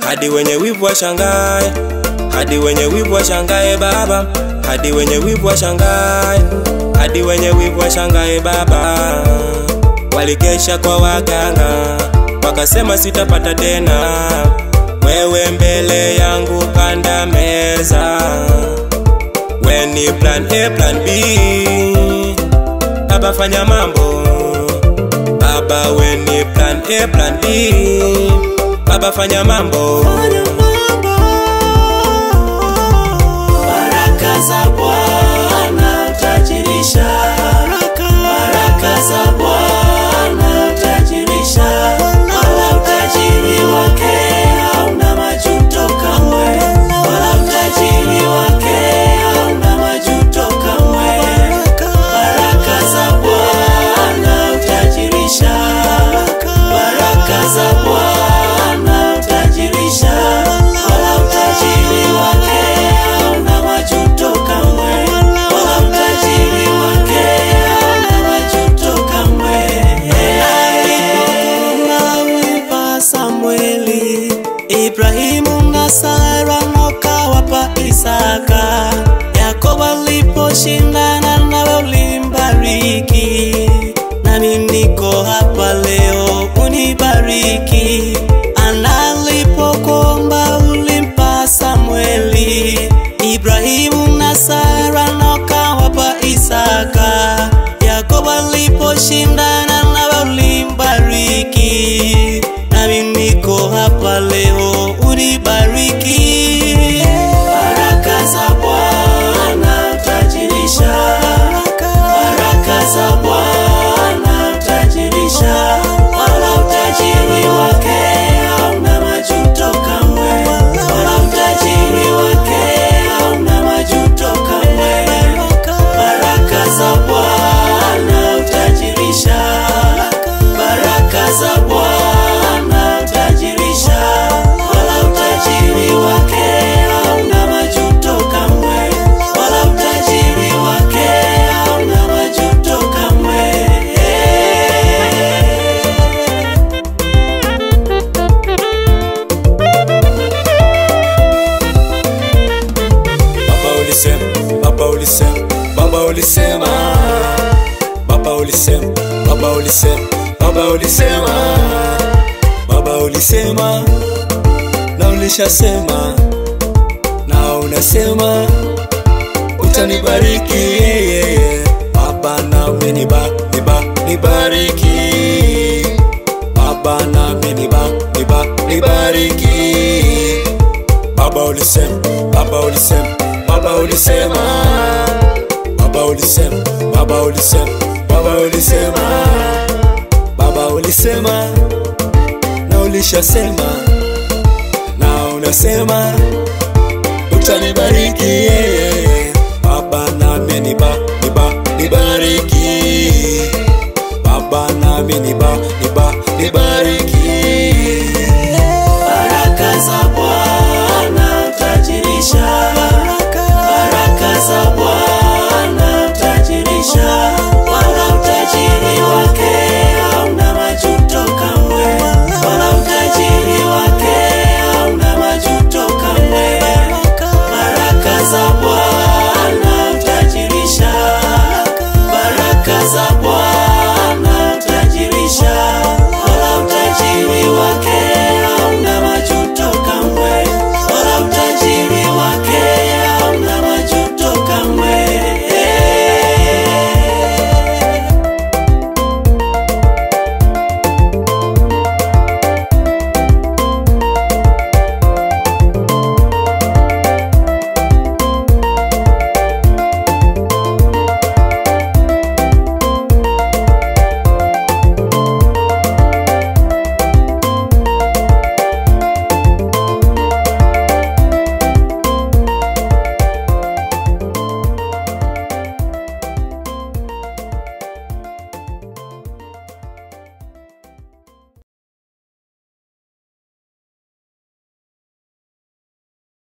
hadi wenye wivu washangae, hadi wenye wivu washangae baba, hadi wenye wivu washangae, hadi wenye wivu washangae baba. Walikesha kwa waganga, wakasema sitapata tena, wewe mbele yangu kanda meza. When ni plan A plan B, baba fanya mambo. Baba when ni plan A plan B, baba fanya mambo. Baraka za Bwana utajirisha, baraka za Bwana utajirisha, wala utajiri wake hauna majuto kamwe, wala utajiri wake hauna majuto kamwe. Baraka za Bwana utajirisha, baraka za Bwana utajirisha, wala utajiri wake hauna majuto kamwe, wala utajiri wake hauna majuto kamwe. Alipokuwa Samueli, Ibrahimu na Sara wakawapa Isaka. Yakobo aliposhindana nawe ulimbariki, nami niko hapa leo unibariki. Ana alipokuomba ulimpa Samueli, Ibrahimu na Sara wakawapa Isaka. Yakobo aliposhindana nawe ulimbariki, nami niko hapa leo unibariki. Baraka za Bwana utajirisha, baraka za Bwana utajirisha, wala utajiri wake hauna majuto kamwe, wala utajiri wake hauna majuto kamwe. Baraka za Bwana utajirisha, baraka za Bwana utajirisha, wala utajiri wake hauna majuto kamwe, wala utajiri wake hauna majuto kamwe. Baba ulisema, baba ulisema, baba ulisema, baba ulisema, baba ulisema, baba ulisema, baba ulisema, na ulishasema, na unasema utanibariki. Baba nami nibariki, baba nami nibariki. Baba ulisema, baba ulisema, baba ulisema, baba ulisema, baba ulisema, baba ulisema, baba ulisema, na ulishasema, na unasema utanibariki. Baba nami nibariki, baba nami nibariki.